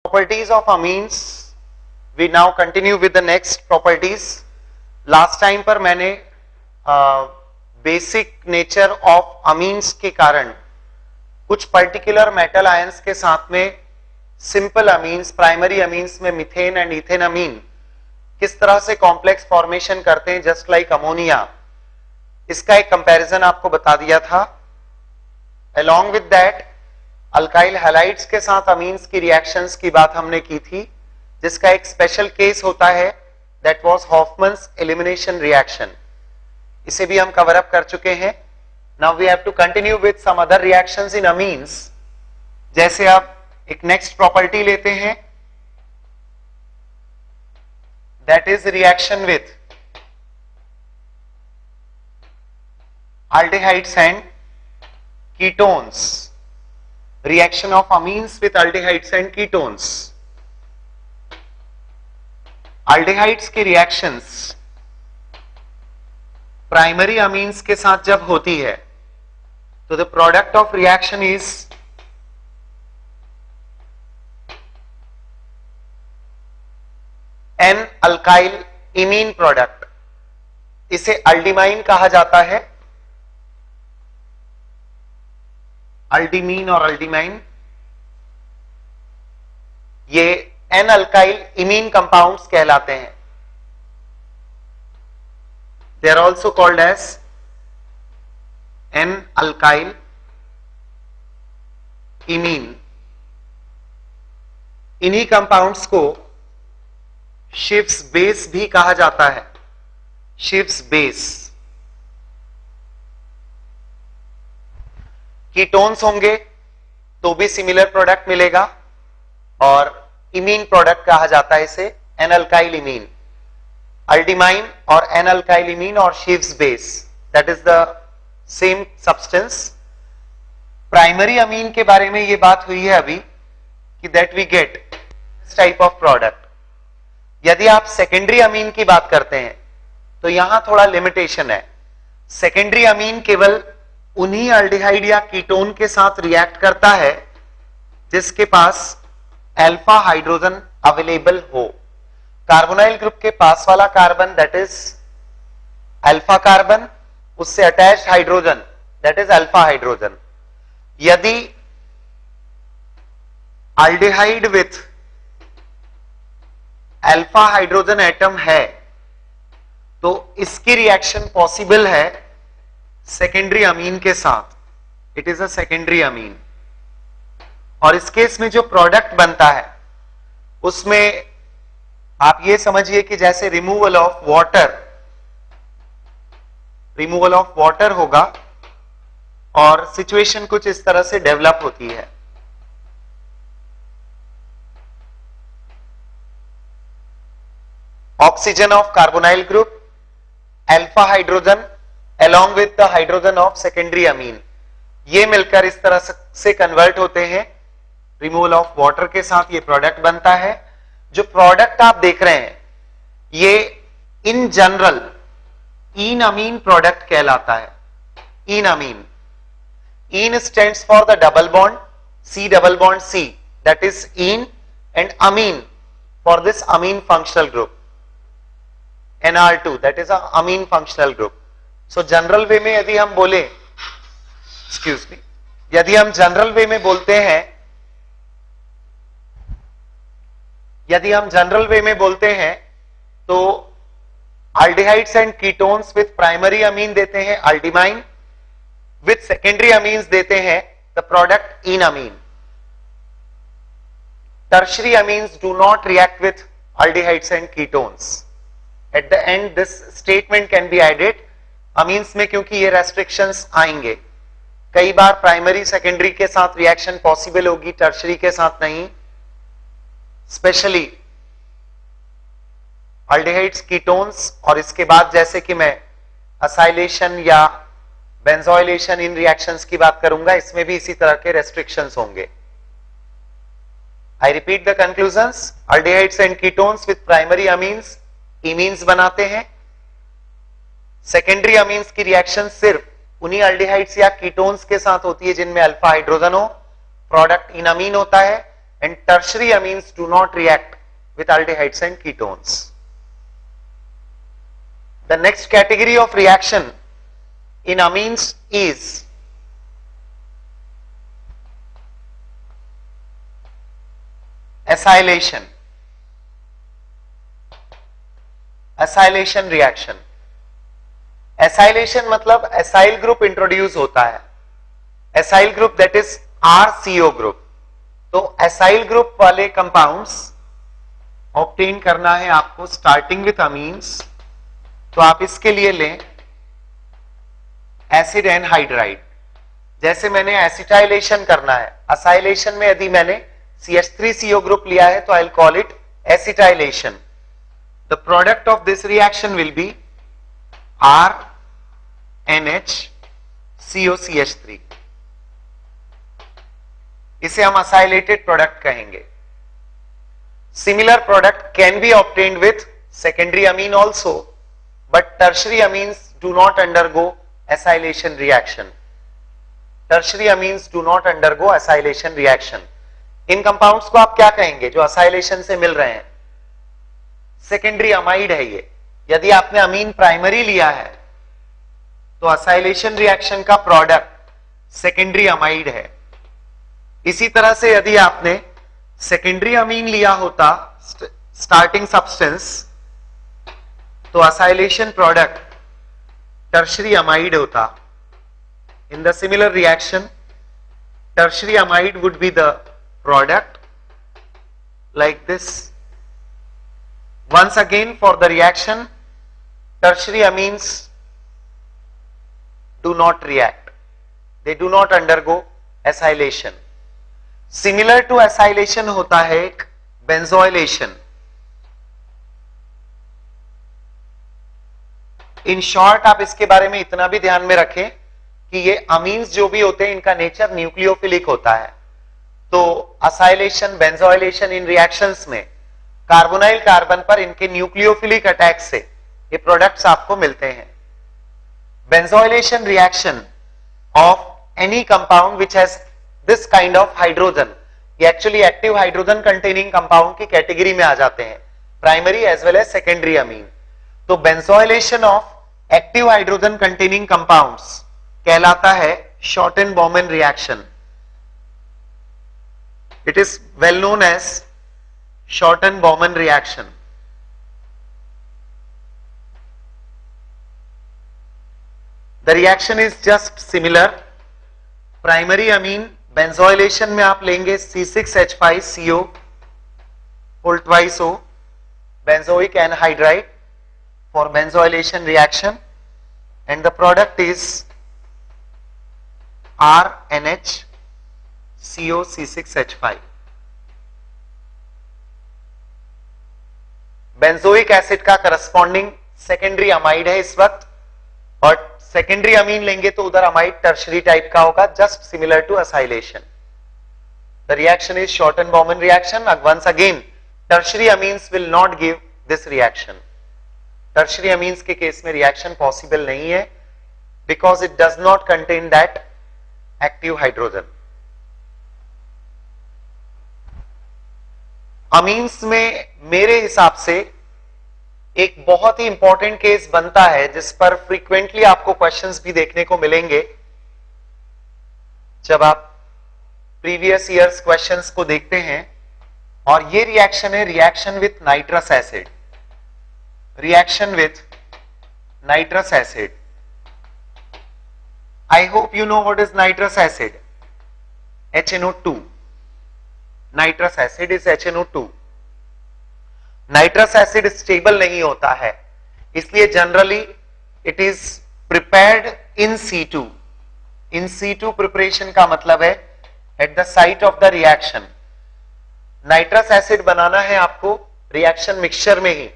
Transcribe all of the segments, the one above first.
Properties of amines. We now continue with the next properties. Last time पर मैंने basic nature of amines के कारण कुछ particular metal ions के साथ में सिंपल अमीन्स, प्राइमरी अमीन्स में मिथेन एंड इथेन अमीन किस तरह से कॉम्प्लेक्स फॉर्मेशन करते हैं, जस्ट लाइक अमोनिया, इसका एक कंपैरिजन आपको बता दिया था. Along with that alkyl halides के साथ अमीन्स की रिएक्शंस की बात हमने की थी, जिसका एक स्पेशल केस होता है, that was Hofmann's elimination reaction. इसे भी हम कवर अप कर चुके हैं. Now we have to continue with some other reactions in amines. जैसे आप एक नेक्स्ट प्रॉपर्टी लेते हैं, that is reaction with aldehydes and ketones. Reaction of amines with aldehydes and ketones. Aldehydes की reactions प्राइमरी अमीन्स के साथ जब होती है तो the product of reaction is an alkyl imine product. इसे अल्डिमाइन कहा जाता है, अल्डिमीन और अल्डिमाइन. ये एन अल्काइल इमीन कंपाउंड्स कहलाते हैं. They are also called as an alkyl imine. इन्हीं कंपाउंड्स को शिव्स बेस भी कहा जाता है. शिव्स बेस. कीटोन्स होंगे तो भी सिमिलर प्रोडक्ट मिलेगा और इमीन प्रोडक्ट कहा जाता है इसे, एन अल्काइल इमीन. अल्डिमाइन और एन अल्काइल इमीन और शिव्स base, that is the same substance. Primary amine के बारे में ये बात हुई है अभी कि that we get this type of product. यदि आप सेकेंडरी अमीन की बात करते हैं तो यहां थोड़ा लिमिटेशन है. सेकेंडरी अमीन केवल उन्हीं अल्डिहाइड या कीटोन के साथ रिएक्ट करता है जिसके पास अल्फा हाइड्रोजन अवेलेबल हो. कार्बोनाइल ग्रुप के पास वाला carbon that is alpha carbon, उससे attached hydrogen that is alpha hydrogen. यदि aldehyde with alpha hydrogen atom है तो इसकी रिएक्शन पॉसिबल है सेकेंडरी अमीन के साथ. It is a secondary amine. और इस केस में जो प्रोडक्ट बनता है उसमें आप ये समझिए कि जैसे रिमूवल ऑफ वाटर होगा और सिचुएशन कुछ इस तरह से डेवलप होती है. Oxygen of carbonyl group, alpha hydrogen along with the hydrogen of secondary amine, ये मिलकर इस तरह से कन्वर्ट होते हैं. रिमूवल ऑफ वाटर के साथ ये प्रोडक्ट बनता है. जो प्रोडक्ट आप देख रहे हैं ये in general in Amin product कहलाता है. Enamine. Ene stands for the double bond C double bond C, that is ene, and amine for this amine functional group NR2, that is a amine functional group. So general way में यदि हम बोले, excuse me, यदि हम general way में बोलते हैं तो aldehydes and ketones with primary amine देते हैं अल्डिमाइन, विथ सेकेंडरी अमीन्स देते हैं the product in amine. Tertiary amines do not react with aldehydes and ketones. At the end this statement can be added. Amines में क्योंकि ये restrictions आएंगे, कई बार primary secondary के साथ रिएक्शन पॉसिबल होगी, टर्शरी के साथ नहीं. स्पेशली अल्डिहाइड्स, कीटोन्स, और इसके बाद जैसे कि मैं असाइलेशन या बेंजोइलेशन इन रिएक्शंस की बात करूंगा, इसमें भी इसी तरह के रेस्ट्रिक्शंस होंगे. I repeat the conclusions. Aldehydes and ketones with primary amines imines बनाते हैं. सेकेंडरी अमीन्स की रिएक्शन सिर्फ उन्हीं अल्डिहाइड्स या कीटोन्स के साथ होती है जिनमें अल्फा हाइड्रोजन हो. प्रोडक्ट इन अमीन होता है and tertiary amines do not react with aldehydes and ketones. The next category of reaction in amines is acylation. Acylation reaction. Acylation मतलब acyl group इंट्रोड्यूस होता है. Acyl group that is RCO group. तो acyl group वाले compounds obtain करना है आपको starting with amines. तो आप इसके लिए लें एसिड एनहाइड्राइड. जैसे मैंने एसिटाइलेशन करना है, असाइलेशन में यदि मैंने CH3CO ग्रुप लिया है तो I will call it acetylation. The product of this reaction will be RNHCOCH3. इसे हम असाइलेटेड प्रोडक्ट कहेंगे. Similar product can be obtained with secondary amine also, but tertiary amines do not undergo acylation reaction. Tertiary amines do not undergo acylation reaction. In compounds को आप क्या कहेंगे जो acylation से मिल रहे हैं? सेकेंडरी अमाइड है ये. यदि आपने अमीन प्राइमरी लिया है तो असाइलेशन रिएक्शन का प्रोडक्ट सेकेंडरी अमाइड है. इसी तरह से यदि आपने सेकेंडरी अमीन लिया होता स्टार्टिंग सब्सटेंस तो acylation product tertiary amide hota. In the similar reaction, tertiary amide would be the product like this. Once again, for the reaction, tertiary amines do not react. They do not undergo acylation. Similar to acylation होता है एक benzoylation. In short आप इसके बारे में इतना भी ध्यान में रखें कि ये अमीन्स जो भी होते हैं इनका नेचर न्यूक्लियोफिलिक होता है. तो असाइलेशन, बेंजोइलेशन इन रिएक्शंस में कार्बोनाइल कार्बन पर इनके न्यूक्लियोफिलिक अटैक से ये प्रोडक्ट्स आपको मिलते हैं. Benzoylation reaction of any compound which has this kind of hydrogen, ये actually active hydrogen containing compound की कैटेगरी में आ जाते हैं, primary as well as secondary amine. तो benzoylation of active hydrogen containing compounds कहलाता है Schotten Baumann reaction. It is well known as Schotten Baumann reaction. The reaction is just similar. Primary amine benzoylation में आप लेंगे C6H5CO whole twice O benzoic anhydride for benzoylation reaction, and the product is RNHCOC6H5. Benzoic acid का corresponding secondary amide है इस वक्त, और secondary amine लेंगे तो उधर अमाइड टर्शरी टाइप का होगा, just similar to acylation. The reaction is Schotten Baumann reaction. Once again tertiary amines will not give this reaction. Tertiary amines के केस में रिएक्शन पॉसिबल नहीं है because it does not contain that active hydrogen. Amines में मेरे हिसाब से एक बहुत ही इंपॉर्टेंट केस बनता है जिस पर फ्रीक्वेंटली आपको क्वेश्चंस भी देखने को मिलेंगे जब आप प्रीवियस ईयर्स क्वेश्चंस को देखते हैं, और ये रिएक्शन है reaction with nitrous acid. Reaction with nitrous acid. I hope you know what is nitrous acid. HNO2. Nitrous acid is HNO2. Nitrous acid stable नहीं होता है, इसलिए generally it is prepared in C2. In C2 preparation का मतलब है at the site of the reaction. Nitrous acid बनाना है आपको reaction mixture में ही,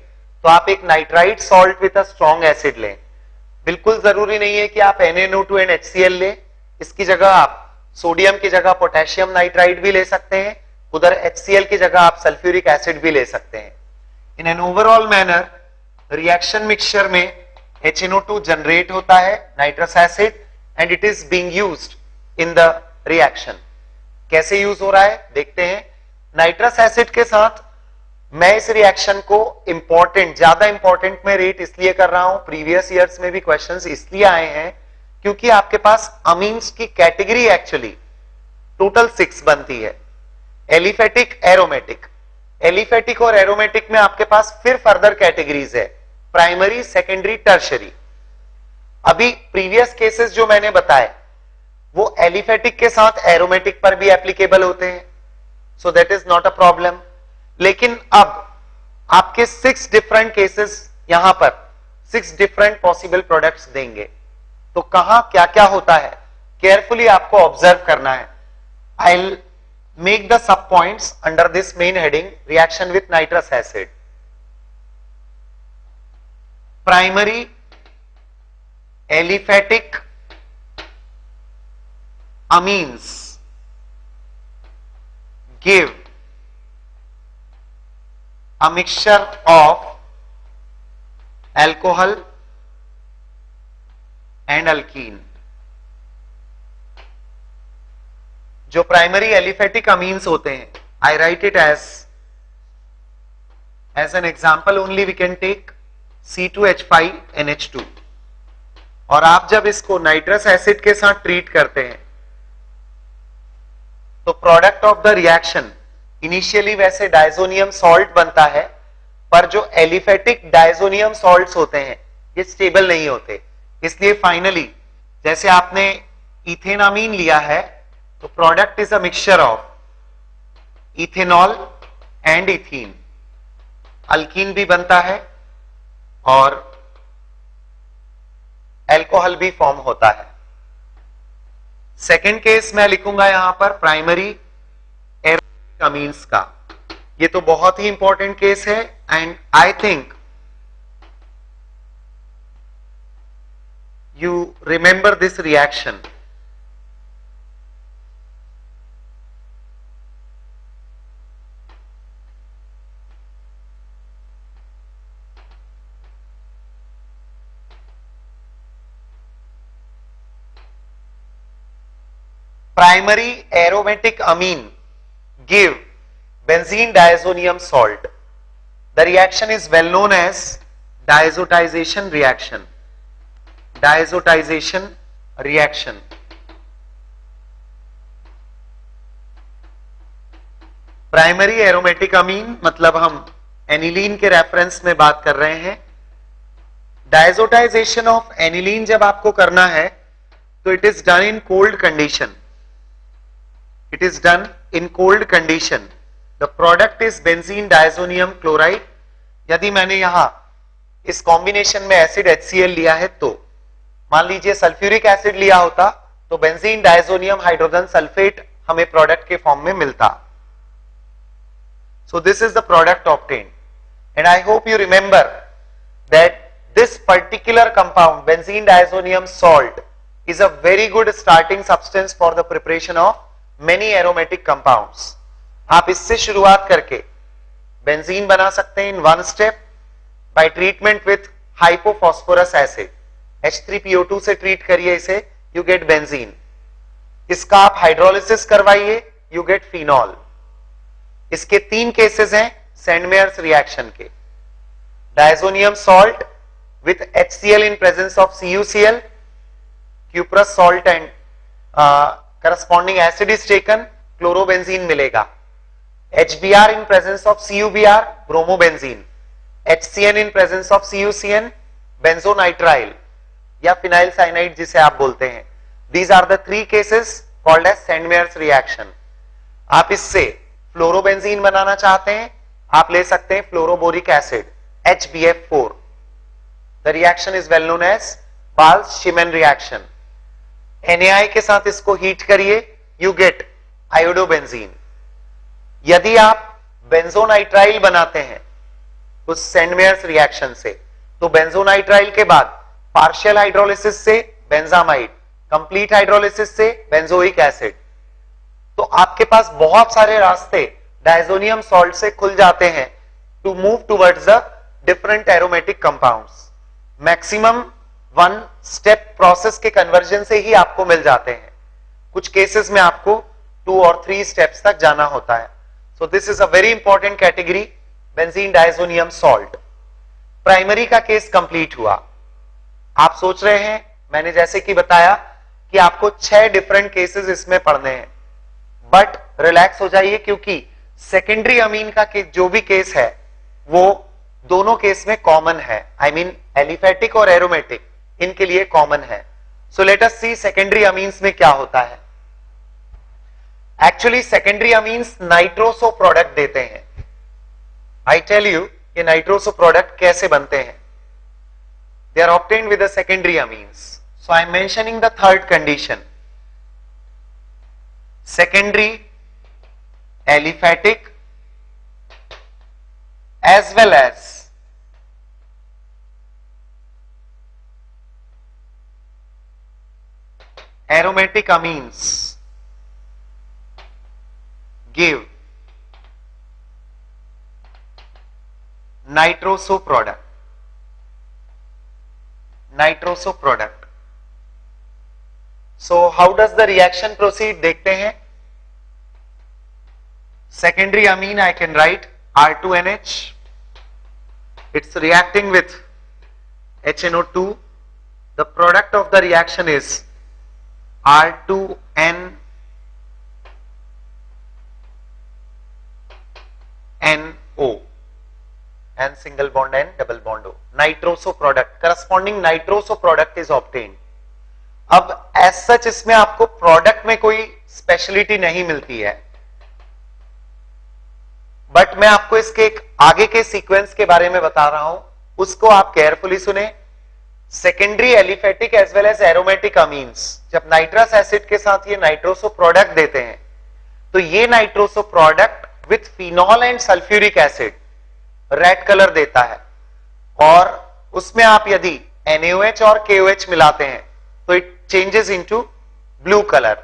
तो आप एक nitrite salt with a strong acid लें. बिल्कुल जरूरी नहीं है कि आप NaNO2 and HCl लें, इसकी जगह आप सोडियम की जगह पोटेशियम नाइट्राइट भी ले सकते हैं, उधर HCl की जगह आप सल्फ्यूरिक एसिड भी ले सकते हैं. In an overall manner reaction mixture में HNO2 जनरेट होता है nitrous acid and it is being used in the reaction. कैसे यूज हो रहा है देखते हैं. नाइट्रस एसिड के साथ मैं इस रिएक्शन को ज्यादा इंपॉर्टेंट में रेट इसलिए कर रहा हूं, प्रीवियस ईयर्स में भी क्वेश्चंस इसलिए आए हैं क्योंकि आपके पास अमीन्स की कैटेगरी एक्चुअली टोटल 6 बनती है, एलिफेटिक, एरोमेटिक। एलिफेटिक और एरोमेटिक में आपके पास फिर फर्दर कैटेगरीज है, प्राइमरी, सेकेंडरी, टर्शरी। अभी प्रीवियस केसेस जो मैंने बताए वो एलिफेटिक के साथ एरोमेटिक पर भी एप्लीकेबल होते हैं, so that is not a problem. लेकिन अब आपके 6 डिफरेंट केसेस यहां पर 6 डिफरेंट पॉसिबल प्रोडक्ट्स देंगे, तो कहां क्या क्या होता है केयरफुली आपको ऑब्जर्व करना है। I will make the sub points under this main heading, reaction with nitrous acid. Primary aliphatic amines give a mixture of alcohol and alkene। जो प्राइमरी एलिफेटिक अमीन्स होते हैं, I write it as an example only, we can take C2H5NH2। और आप जब इसको nitrous acid के साथ treat करते हैं तो product of the reaction initially वैसे डायजोनियम सॉल्ट बनता है, पर जो एलिफेटिक डायजोनियम सॉल्ट्स होते हैं ये स्टेबल नहीं होते, इसलिए फाइनली जैसे आपने इथेनामीन लिया है तो product is a mixture of ethanol and ethene. Alkyne भी बनता है और एल्कोहल भी फॉर्म होता है। सेकेंड केस मैं लिखूंगा यहां पर प्राइमरी एरोमेटिक अमीन्स का। ये तो बहुत ही इंपॉर्टेंट केस है and I think you remember this reaction. Primary aromatic amine give benzene diazonium salt. The reaction is well known as diazotization reaction. Diazotization reaction. Primary aromatic amine मतलब हम aniline के reference में बात कर रहे हैं। डायजोटाइजेशन of aniline जब आपको करना है तो it is done in cold condition. It is done in cold condition. The product is benzene diazonium chloride. यदि मैंने यहां इस कॉम्बिनेशन में एसिड HCl लिया है तो मान लीजिए सल्फ्यूरिक एसिड लिया होता तो बेंजीन डायजोनियम हाइड्रोजन सल्फेट हमें प्रोडक्ट के फॉर्म में मिलता। So this is the product obtained and I hope you remember that this particular compound benzene diazonium salt is a very good starting substance for the preparation of many aromatic compounds। आप इससे शुरुआत करके benzene बना सकते हैं in one step by treatment with hypophosphorous acid. H3PO2 से treat करिए इसे, यू गेट बेंजीन। इसका आप हाइड्रोलिसिस करवाइए, यू गेट फिनॉल। इसके 3 केसेस हैं सैंडमेयर्स रिएक्शन के। Diazonium salt with HCl in presence of CuCl, cuprous salt and corresponding acid is taken, chlorobenzene मिलेगा। HBr in presence of CuBr, bromobenzene। HCN in presence of CuCN, benzonitrile या phenyl cyanide जिसे आप बोलते हैं। These are the 3 cases called as Sandmeyer's reaction। आप इससे fluorobenzene बनाना चाहते हैं, आप ले सकते हैं fluoroboric acid HBF4। The reaction is well known as Balch-Schimann reaction। NaI के साथ इसको हीट करिए, यू गेट आयोडोबेंजीन। यदि आप बेंजोनाइट्राइल बनाते हैं उस सैंडमेयर्स रिएक्शन से तो बेंजोनाइट्राइल के बाद पार्शियल हाइड्रोलिसिस से बेंजामाइड, कंप्लीट हाइड्रोलिसिस से बेंजोइक एसिड। तो आपके पास बहुत सारे रास्ते डायजोनियम सॉल्ट से खुल जाते हैं to move towards the different aromatic compounds. Maximum 1 step process के कन्वर्जन से ही आपको मिल जाते हैं। कुछ केसेस में आपको 2 और 3 स्टेप्स तक जाना होता है। So this is a very important category, benzene diazonium salt. Primary का केस कंप्लीट हुआ. आप सोच रहे हैं, मैंने जैसे कि बताया कि आपको 6 डिफरेंट केसेस इसमें पढ़ने हैं, बट रिलैक्स हो जाइए क्योंकि सेकेंडरी अमीन का जो भी केस है वो दोनों केस में कॉमन है. आई मीन एलिफेटिक और एरोमेटिक इनके लिए कॉमन है. So let us see secondary amines में क्या होता है. Actually secondary amines nitroso product देते हैं. आई टेल यू ये नाइट्रोसो प्रोडक्ट कैसे बनते हैं. They are obtained with the secondary amines. So I am mentioning the third condition. secondary aliphatic as well as aromatic amines give nitroso product. So how does the reaction proceed देखते हैं. Secondary amine I can write R2NH. It's reacting with HNO2. The product of the reaction is R2NO. And single bond N, double bond O. Nitroso product, corresponding nitroso product is obtained. अब as such इसमें आपको product में कोई speciality नहीं मिलती है, but मैं आपको इसके एक आगे के सीक्वेंस के बारे में बता रहा हूं, उसको आप केयरफुली सुने. Secondary aliphatic as well as aromatic amines जब नाइट्रस एसिड के साथ ये नाइट्रोसो प्रोडक्ट देते हैं, तो ये nitroso product with phenol and sulphuric acid red colour देता है, और उसमें आप यदि NaOH और KOH मिलाते हैं तो it changes into blue colour.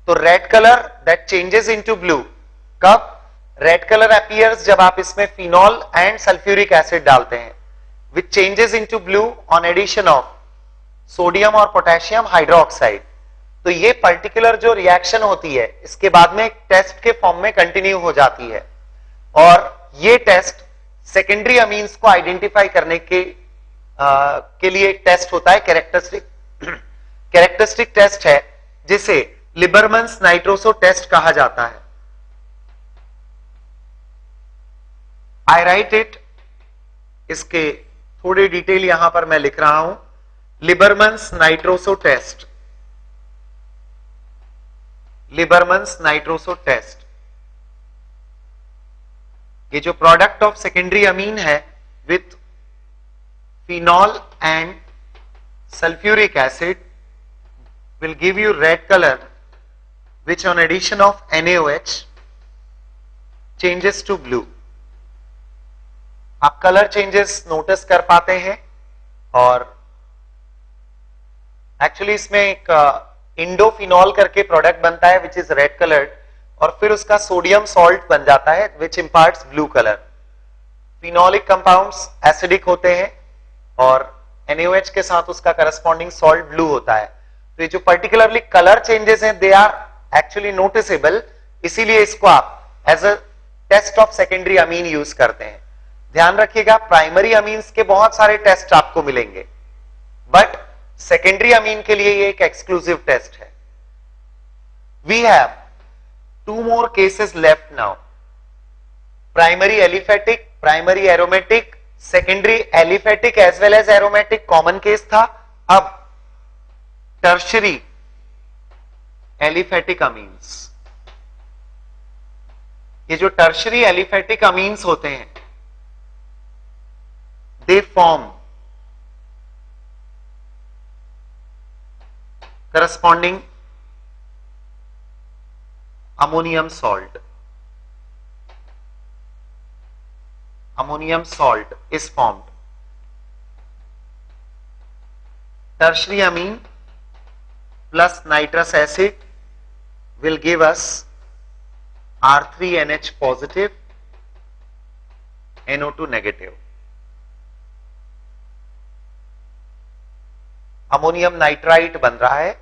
तो red colour that changes into blue, कब रेड कलर अपीयर्स जब आप इसमें फिनॉल एंड सल्फ्यूरिक एसिड डालते हैं, which changes into blue on addition of sodium और पोटेशियम हाइड्रोक्साइड. तो ये पर्टिकुलर जो रिएक्शन होती है इसके बाद में एक टेस्ट के फॉर्म में कंटिन्यू हो जाती है, और ये टेस्ट सेकेंडरी अमीन्स को आइडेंटिफाई करने के लिए एक टेस्ट होता है, कैरेक्टरिस्टिक टेस्ट है, जिसे लिबरमन्स नाइट्रोसो टेस्ट कहा जाता है. आई राइट इट, इसके थोड़े डिटेल यहां पर मैं लिख रहा हूं. लिबरमन्स नाइट्रोसो टेस्ट, लिबरमन्स नाइट्रोसो टेस्ट. ये जो प्रोडक्ट ऑफ सेकेंडरी अमीन है with phenol and sulfuric acid will give you red color, which on addition of NaOH changes to blue. आप कलर चेंजेस नोटिस कर पाते हैं, और एक्चुअली इसमें एक इंडोफिनॉल करके प्रोडक्ट बनता है विच इज रेड कलर्ड, और फिर उसका सोडियम सॉल्ट बन जाता है which imparts blue colour. Phenolic compounds acidic होते हैं और NaOH के साथ उसका करस्पॉन्डिंग सॉल्ट ब्लू होता है. तो ये जो पर्टिकुलरली कलर चेंजेस हैं दे आर एक्चुअली नोटिसेबल, इसीलिए इसको आप as a test of secondary amine use करते हैं. ध्यान रखिएगा, प्राइमरी अमीन्स के बहुत सारे टेस्ट आपको मिलेंगे, बट सेकेंडरी अमीन के लिए ये एक एक्सक्लूसिव टेस्ट है. We have 2 more cases left now. Primary aliphatic, primary aromatic, secondary aliphatic as well as aromatic common case था. अब tertiary aliphatic amines. ये जो tertiary aliphatic amines होते हैं, they form corresponding ammonium salt. Ammonium salt is formed. Tertiary amine plus nitrous acid will give us R3NH positive, NO2 negative. Ammonium nitrite बन रहा है,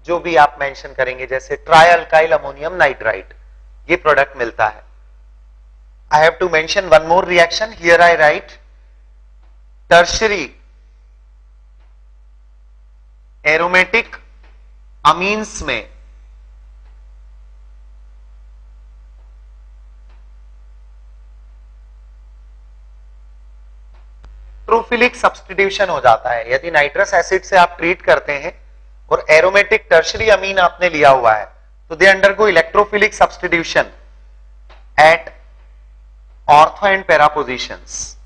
जो भी आप मेंशन करेंगे, जैसे ट्राई अल्काइल अमोनियम नाइट्राइट, ये प्रोडक्ट मिलता है. I have to mention one more reaction. Here I write tertiary aromatic amines में नाइट्रोफिलिक सब्स्टिट्यूशन हो जाता है. यदि नाइट्रस एसिड से आप ट्रीट करते हैं और एरोमेटिक टर्शरी अमीन आपने लिया हुआ है तो they undergo electrophilic substitution at ortho and para positions.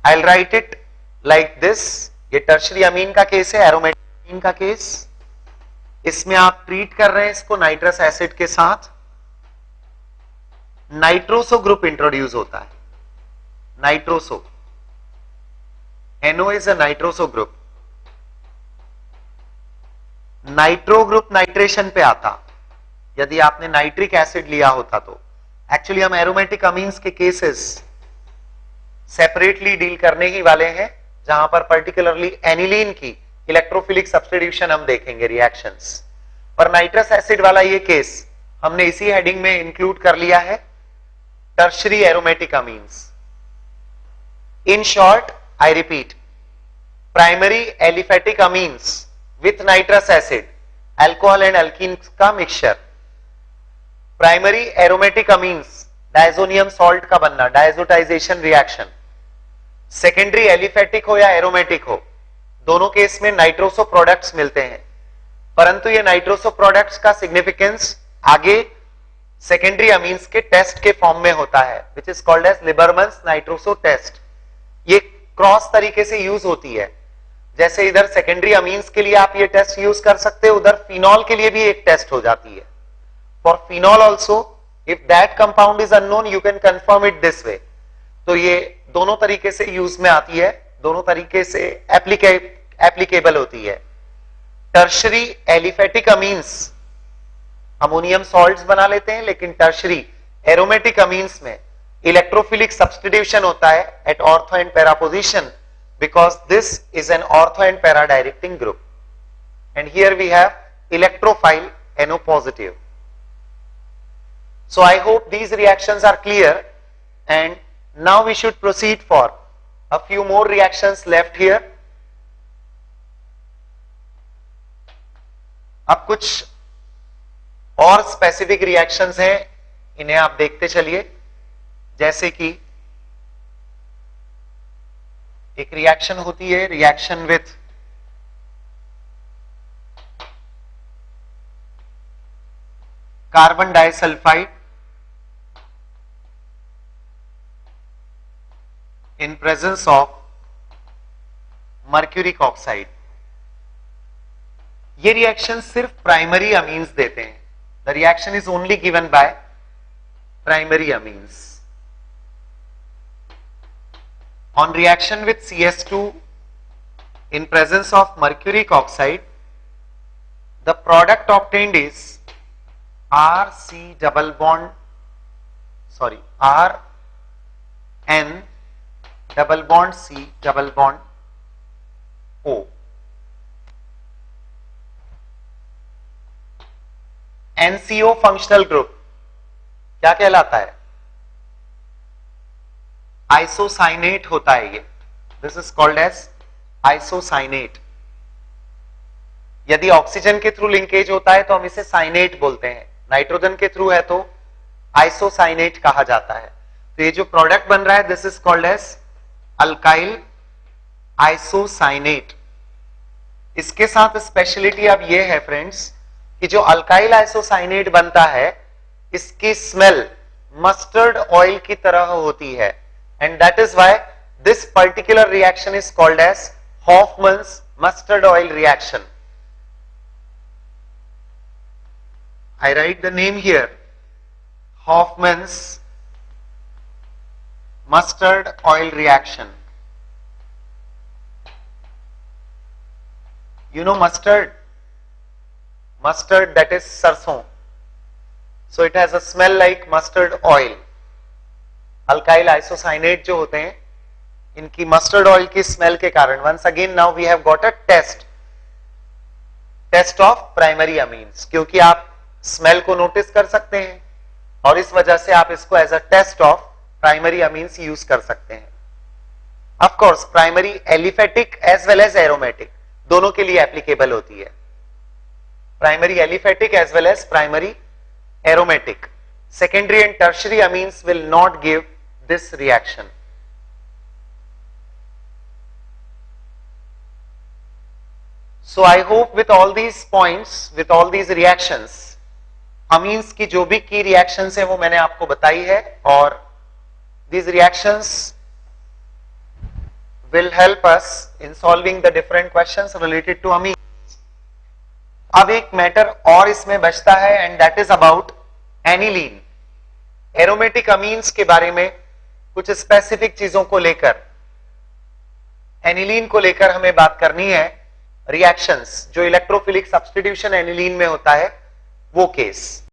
I'll write it like this. ये टर्शरी अमीन का केस है, एरोमेटिक अमीन का केस. इसमें आप ट्रीट कर रहे हैं इसको नाइट्रस एसिड के साथ. नाइट्रोसो ग्रुप इंट्रोड्यूस होता है. Nitroso, NO is a nitroso group. Nitro group nitration पे आता यदि आपने नाइट्रिक एसिड लिया होता तो. एक्चुअली हम एरोमेटिक अमीन्स के केसेस सेपरेटली डील करने ही वाले हैं, जहां पर पर्टिकुलरली एनिलीन की इलेक्ट्रोफिलिक सब्स्टिट्यूशन हम देखेंगे रिएक्शंस. पर नाइट्रस एसिड वाला ये केस हमने इसी हेडिंग में इंक्लूड कर लिया है, tertiary aromatic amines. In short I repeat, primary aliphatic amines with nitrous acid, alcohol and alkene का mixture. Primary aromatic amines, diazonium salt का बनना, डायजोटाइजेशन रिएक्शन. सेकेंडरी एलिफेटिक हो या एरोमेटिक हो, दोनों केस में नाइट्रोसो प्रोडक्ट्स मिलते हैं. परंतु ये नाइट्रोसो प्रोडक्ट्स का सिग्निफिकेंस आगे सेकेंडरी अमीन्स के टेस्ट के फॉर्म में होता है, which is called as Liebermann's nitroso test. ये क्रॉस तरीके से यूज होती है. जैसे इधर सेकेंडरी अमीन्स के लिए आप ये टेस्ट यूज कर सकते हो, उधर फिनॉल के लिए भी एक टेस्ट हो जाती है. For phenol also if that compound is unknown you can confirm it this way. तो ये दोनों तरीके से यूज में आती है, दोनों तरीके से एप्लीकेबल होती है. Tertiary aliphatic amines ammonium salts बना लेते हैं, लेकिन टर्शरी एरोमेटिक अमीन्स में इलेक्ट्रोफिलिक सब्स्टिट्यूशन होता है at ortho and para position, because this is an ortho and para directing group. And here we have electrophile NO positive. So I hope these reactions are clear, and now we should proceed for a few more reactions left here. अब कुछ और specific reactions हैं, इन्हें आप देखते चलिए. जैसे कि एक रिएक्शन होती है, reaction with carbon disulphide in presence of mercuric oxide. ये रिएक्शन सिर्फ प्राइमरी अमीन्स देते हैं. The reaction is only given by primary amines. On reaction with CS2 in presence of mercuric oxide, the product obtained is RC double bond, sorry, RN double bond C double bond O. NCO functional group क्या कहलाता है? Isocyanate होता है ये. This is called as isocyanate. यदि oxygen के through linkage होता है तो हम इसे साइनेट बोलते हैं, नाइट्रोजन के थ्रू है तो आइसोसाइनेट कहा जाता है. तो ये जो प्रोडक्ट बन रहा है this is called as alkyl isocyanate. इसके साथ स्पेशलिटी अब ये है फ्रेंड्स कि जो अल्काइल आइसोसाइनेट बनता है इसकी स्मेल मस्टर्ड ऑयल की तरह होती है, and that is why this particular reaction is called as Hofmann's mustard oil reaction. I write the name here, Hoffman's mustard oil reaction. You know mustard that is sarson, so it has a smell like mustard oil. Alkyl isocyanate जो होते हैं इनकी mustard oil की smell के कारण। Once again now we have got a test of primary amines, क्योंकि आप smell को नोटिस कर सकते हैं और इस वजह से आप इसको as a test of primary amines use कर सकते हैं। Of course primary aliphatic as well as aromatic दोनों के लिए एप्लीकेबल होती है। Primary aliphatic as well as primary aromatic. Secondary and tertiary amines will not give this reaction. So I hope with all these points, with all these reactions, amines की जो भी key reactions है वो मैंने आपको बताई है और these reactions will help us in solving the different questions related to amines. अब एक मैटर और इसमें बचता है and that is about aniline. Aromatic amines के बारे में कुछ स्पेसिफिक चीजों को लेकर, एनिलीन को लेकर हमें बात करनी है। रिएक्शंस जो इलेक्ट्रोफिलिक सब्स्टिट्यूशन एनिलीन में होता है वो केस।